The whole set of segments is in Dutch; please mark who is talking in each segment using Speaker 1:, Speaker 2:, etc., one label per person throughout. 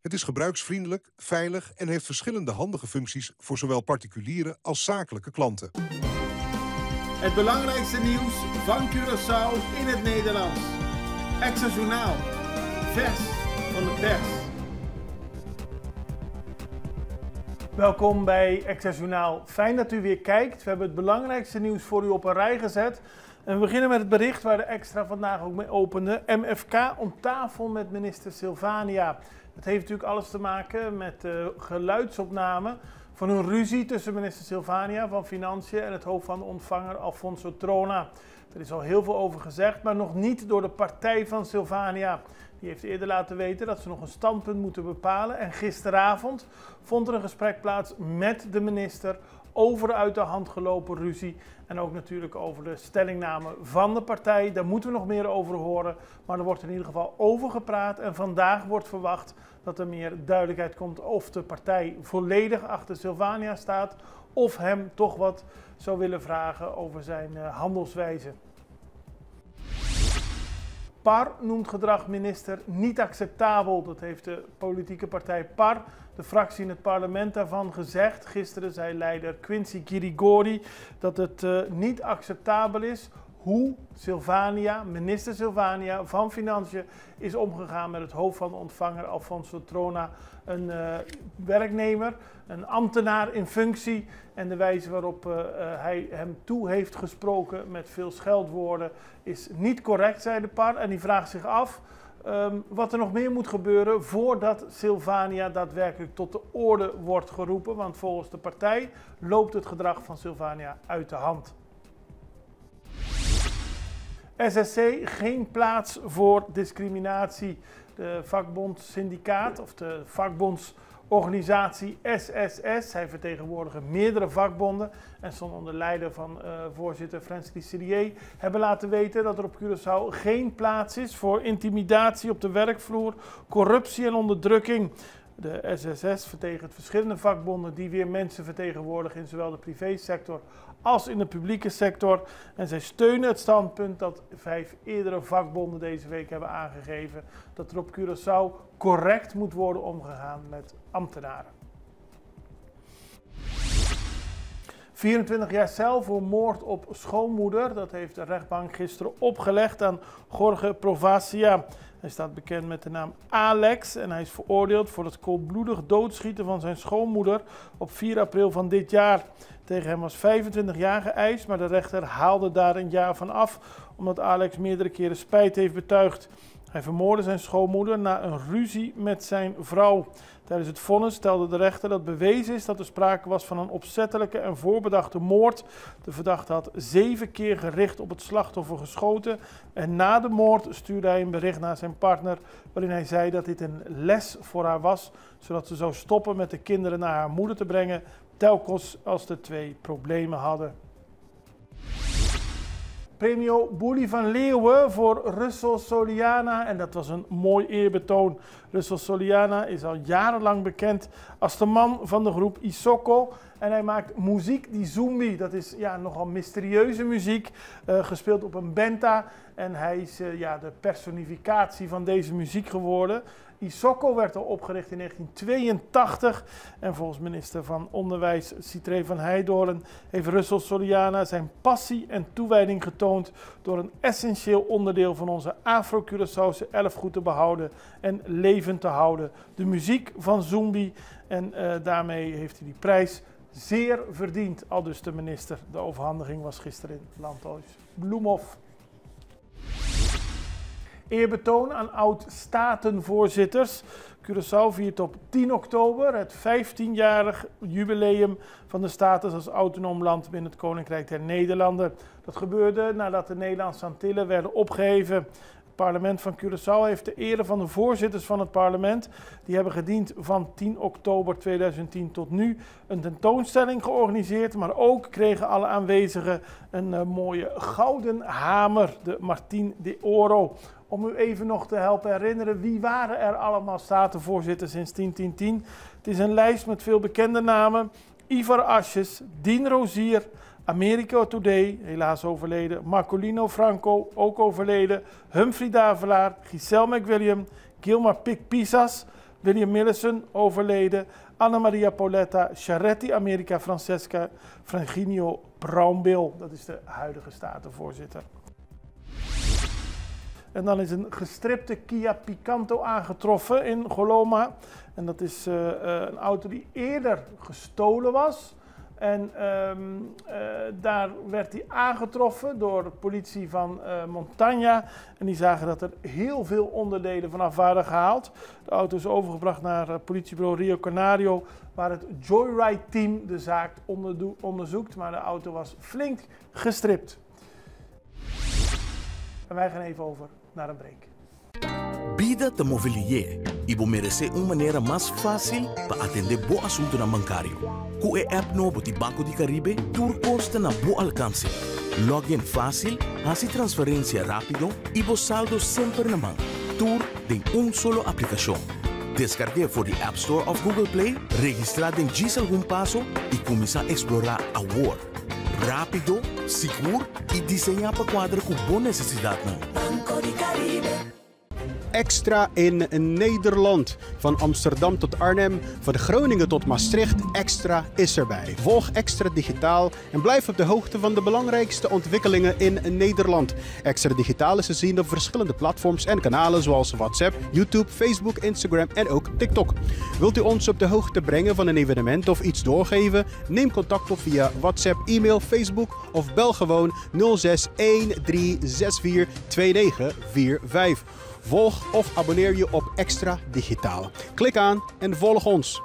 Speaker 1: Het is gebruiksvriendelijk, veilig en heeft verschillende handige functies voor zowel particuliere als zakelijke klanten.
Speaker 2: Het belangrijkste nieuws van Curaçao in het Nederlands. Extra Journaal. Vers van de pers.
Speaker 3: Welkom bij Extra Journaal. Fijn dat u weer kijkt. We hebben het belangrijkste nieuws voor u op een rij gezet. En we beginnen met het bericht waar de Extra vandaag ook mee opende. MFK om tafel met minister Silvania. Dat heeft natuurlijk alles te maken met de geluidsopname van een ruzie tussen minister Silvania van Financiën en het hoofd van de ontvanger Alfonso Trona. Er is al heel veel over gezegd, maar nog niet door de partij van Silvania. Die heeft eerder laten weten dat ze nog een standpunt moeten bepalen. En gisteravond vond er een gesprek plaats met de minister over de uit de hand gelopen ruzie. En ook natuurlijk over de stellingname van de partij. Daar moeten we nog meer over horen. Maar er wordt in ieder geval over gepraat. En vandaag wordt verwacht dat er meer duidelijkheid komt of de partij volledig achter Silvania staat. Of hem toch wat zou willen vragen over zijn handelswijze. PAR noemt gedrag minister niet acceptabel. Dat heeft de politieke partij PAR, de fractie in het parlement, daarvan gezegd. Gisteren zei leider Quincy Kirigori dat het niet acceptabel is hoe Silvania, minister Silvania van Financiën, is omgegaan met het hoofd van de ontvanger Alfonso Trona. Een werknemer, een ambtenaar in functie. En de wijze waarop hij hem toe heeft gesproken met veel scheldwoorden is niet correct, zei de PAR. En die vraagt zich af wat er nog meer moet gebeuren voordat Silvania daadwerkelijk tot de orde wordt geroepen. Want volgens de partij loopt het gedrag van Silvania uit de hand. SSC, geen plaats voor discriminatie. De vakbondssyndicaat of de vakbondsorganisatie SSS, zij vertegenwoordigen meerdere vakbonden en stond onder leider van voorzitter Frans Lisselier, hebben laten weten dat er op Curaçao geen plaats is voor intimidatie op de werkvloer, corruptie en onderdrukking. De SSS vertegenwoordigt verschillende vakbonden die weer mensen vertegenwoordigen in zowel de privésector als in de publieke sector. En zij steunen het standpunt dat 5 eerdere vakbonden deze week hebben aangegeven dat er op Curaçao correct moet worden omgegaan met ambtenaren. 24 jaar cel voor moord op schoonmoeder. Dat heeft de rechtbank gisteren opgelegd aan Jorge Provacia. Hij staat bekend met de naam Alex en hij is veroordeeld voor het koelbloedig doodschieten van zijn schoonmoeder op 4 april van dit jaar. Tegen hem was 25 jaar geëist, maar de rechter haalde daar een jaar van af, omdat Alex meerdere keren spijt heeft betuigd. Hij vermoordde zijn schoonmoeder na een ruzie met zijn vrouw. Tijdens het vonnis stelde de rechter dat bewezen is dat er sprake was van een opzettelijke en voorbedachte moord. De verdachte had 7 keer gericht op het slachtoffer geschoten. En na de moord stuurde hij een bericht naar zijn partner waarin hij zei dat dit een les voor haar was, zodat ze zou stoppen met de kinderen naar haar moeder te brengen, telkens als de 2 problemen hadden. Premio Boelie van Leeuwen voor Russell Soliana en dat was een mooi eerbetoon. Russell Soliana is al jarenlang bekend als de man van de groep Isoko en hij maakt muziek die zombie. Dat is nogal mysterieuze muziek, gespeeld op een benta en hij is de personificatie van deze muziek geworden. Isoko werd al opgericht in 1982 en volgens minister van Onderwijs Citré van Heijdoorn heeft Russell Soliana zijn passie en toewijding getoond door een essentieel onderdeel van onze Afro-Curaçaose erfgoed te behouden en levend te houden. De muziek van Zombie en daarmee heeft hij die prijs zeer verdiend, aldus de minister. De overhandiging was gisteren in Landhuis Bloemhof. Eerbetoon aan oud-statenvoorzitters. Curaçao viert op 10 oktober het 15-jarig jubileum van de status als autonoom land binnen het Koninkrijk der Nederlanden. Dat gebeurde nadat de Nederlandse Antillen werden opgeheven. Het parlement van Curaçao heeft de ere van de voorzitters van het parlement, die hebben gediend van 10 oktober 2010 tot nu, een tentoonstelling georganiseerd, maar ook kregen alle aanwezigen een mooie gouden hamer, de Martin de Oro. Om u even nog te helpen herinneren, wie waren er allemaal statenvoorzitters sinds 10-10-10? Het is een lijst met veel bekende namen. Ivar Asjes, Dien Rozier, Americo Today, helaas overleden, Marcolino Franco, ook overleden, Humphrey Davelaar, Giselle McWilliam, Gilmar Pik Pisas, William Millison, overleden. Anna Maria Pauletta Chiaretti, America Francesca Franginio Braunbill. Dat is de huidige statenvoorzitter. En dan is een gestripte Kia Picanto aangetroffen in Goloma. En dat is een auto die eerder gestolen was. En daar werd hij aangetroffen door de politie van Montagna. En die zagen dat er heel veel onderdelen vanaf waren gehaald. De auto is overgebracht naar het politiebureau Rio Canario, waar het Joyride-team de zaak onderzoekt. Maar de auto was flink gestript. En wij gaan even over naar een break.
Speaker 4: Vida de Mobilier. Ibo merece maneira mais fácil para atender bo assunto na bancário. Com a app no Boti Banco de Caribe, tudo consta na bo alcance. Login fácil, hace transferência rápido e bo saldo sempre na mão. Tudo em solo aplicação. Descargue for the App Store of Google Play, registrar em diz algum passo e começar a explorar a world. Rápido, seguro e desenhar para quadra com boa necessidade.
Speaker 5: Banco de Caribe.
Speaker 6: Extra in Nederland. Van Amsterdam tot Arnhem, van Groningen tot Maastricht, Extra is erbij. Volg Extra Digitaal en blijf op de hoogte van de belangrijkste ontwikkelingen in Nederland. Extra Digitaal is te zien op verschillende platforms en kanalen zoals WhatsApp, YouTube, Facebook, Instagram en ook TikTok. Wilt u ons op de hoogte brengen van een evenement of iets doorgeven? Neem contact op via WhatsApp, e-mail, Facebook of bel gewoon 06 1364 2945. Volg of abonneer je op Extra Digitaal. Klik aan en volg ons.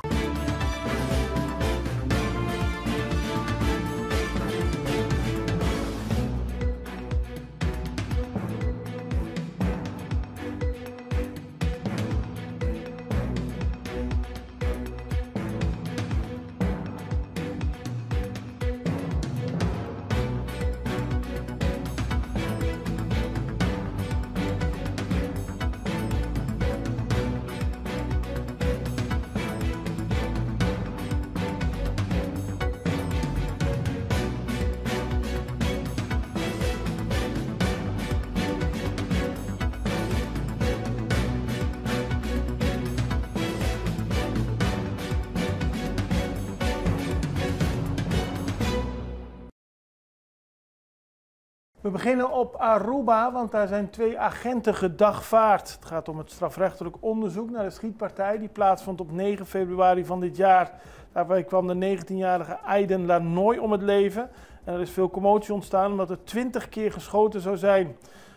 Speaker 3: We beginnen op Aruba, want daar zijn 2 agenten gedagvaard. Het gaat om het strafrechtelijk onderzoek naar de schietpartij die plaatsvond op 9 februari van dit jaar. Daarbij kwam de 19-jarige Aiden Lanoy om het leven. En er is veel commotie ontstaan omdat er 20 keer geschoten zou zijn.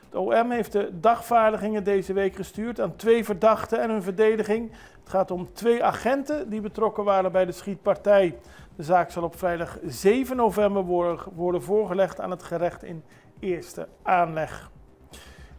Speaker 3: De OM heeft de dagvaardingen deze week gestuurd aan 2 verdachten en hun verdediging. Het gaat om 2 agenten die betrokken waren bij de schietpartij. De zaak zal op vrijdag 7 november worden voorgelegd aan het gerecht in eerste aanleg.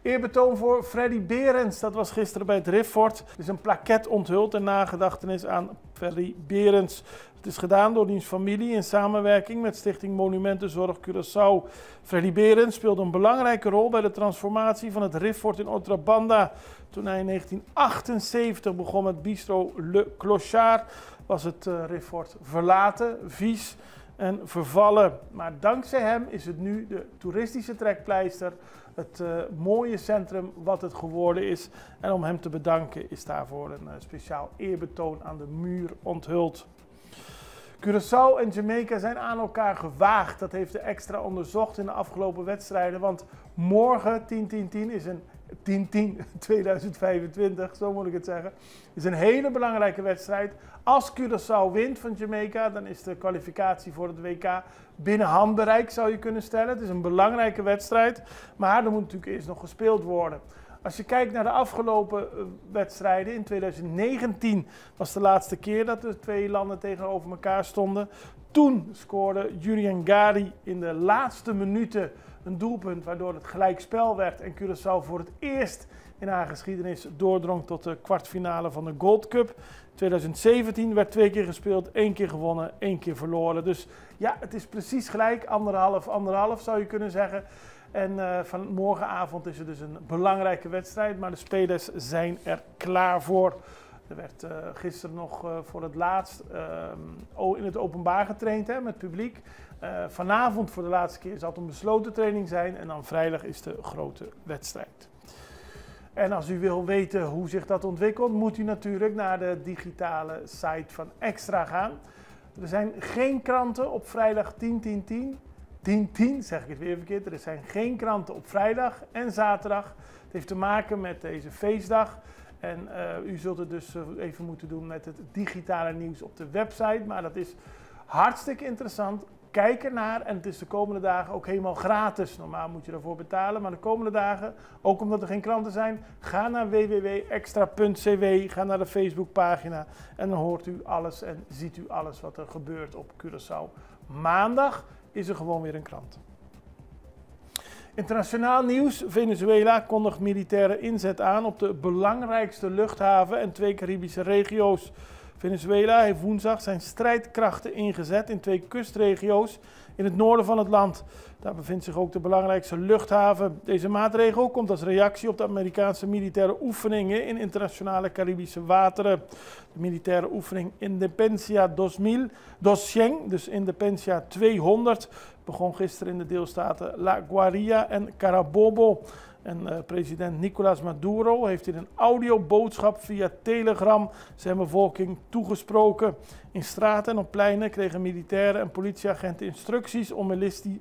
Speaker 3: Eerbetoon voor Freddy Berends, dat was gisteren bij het Rifford. Er is een plaquette onthuld in nagedachtenis aan Freddy Berends. Het is gedaan door diens familie in samenwerking met Stichting Monumentenzorg Curaçao. Freddy Berends speelde een belangrijke rol bij de transformatie van het Rifford in Otrabanda. Toen hij in 1978 begon met Bistro Le Clochard, was het Rifford verlaten, vies en vervallen. Maar dankzij hem is het nu de toeristische trekpleister, het mooie centrum wat het geworden is. En om hem te bedanken is daarvoor een speciaal eerbetoon aan de muur onthuld. Curaçao en Jamaica zijn aan elkaar gewaagd. Dat heeft de Extra onderzocht in de afgelopen wedstrijden. Want morgen 10-10-10 is een 10-10 2025, zo moet ik het zeggen. Is een hele belangrijke wedstrijd. Als Curaçao wint van Jamaica, dan is de kwalificatie voor het WK binnen handbereik, zou je kunnen stellen. Het is een belangrijke wedstrijd, maar er moet natuurlijk eerst nog gespeeld worden. Als je kijkt naar de afgelopen wedstrijden, in 2019 was de laatste keer dat de 2 landen tegenover elkaar stonden. Toen scoorde Julian Gari in de laatste minuten een doelpunt waardoor het gelijkspel werd en Curaçao voor het eerst in haar geschiedenis doordrong tot de kwartfinale van de Gold Cup. 2017 werd 2 keer gespeeld, 1 keer gewonnen, 1 keer verloren. Dus ja, het is precies gelijk, 1,5 zou je kunnen zeggen. En van morgenavond is het dus een belangrijke wedstrijd, maar de spelers zijn er klaar voor. Er werd gisteren nog voor het laatst in het openbaar getraind met publiek. Vanavond voor de laatste keer zal het een besloten training zijn en dan vrijdag is de grote wedstrijd. En als u wil weten hoe zich dat ontwikkelt, moet u natuurlijk naar de digitale site van Extra gaan. Er zijn geen kranten op vrijdag 10/10/10, zeg ik het weer verkeerd. Er zijn geen kranten op vrijdag en zaterdag. Het heeft te maken met deze feestdag. En u zult het dus even moeten doen met het digitale nieuws op de website. Maar dat is hartstikke interessant. Kijk ernaar en het is de komende dagen ook helemaal gratis. Normaal moet je daarvoor betalen, maar de komende dagen, ook omdat er geen kranten zijn, ga naar www.extra.cw, ga naar de Facebookpagina en dan hoort u alles en ziet u alles wat er gebeurt op Curaçao. Maandag is er gewoon weer een krant. Internationaal nieuws. Venezuela kondigt militaire inzet aan op de belangrijkste luchthaven en 2 Caribische regio's. Venezuela heeft woensdag zijn strijdkrachten ingezet in 2 kustregio's in het noorden van het land. Daar bevindt zich ook de belangrijkste luchthaven. Deze maatregel komt als reactie op de Amerikaanse militaire oefeningen in internationale Caribische wateren. De militaire oefening Independencia 200, dus Independencia 200, begon gisteren in de deelstaten La Guaira en Carabobo. En president Nicolás Maduro heeft in een audioboodschap via Telegram zijn bevolking toegesproken. In straten en op pleinen kregen militairen en politieagenten instructies om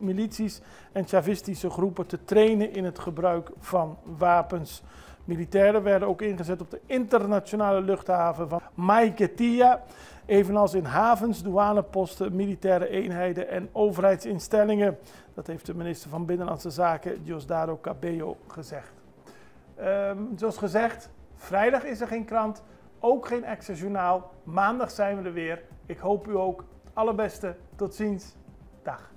Speaker 3: milities en chavistische groepen te trainen in het gebruik van wapens. Militairen werden ook ingezet op de internationale luchthaven van Maiquetía, evenals in havens, douaneposten, militaire eenheden en overheidsinstellingen. Dat heeft de minister van Binnenlandse Zaken, Diosdado Cabello, gezegd. Zoals gezegd, vrijdag is er geen krant, ook geen Extra Journaal. Maandag zijn we er weer. Ik hoop u ook. Allerbeste. Tot ziens. Dag.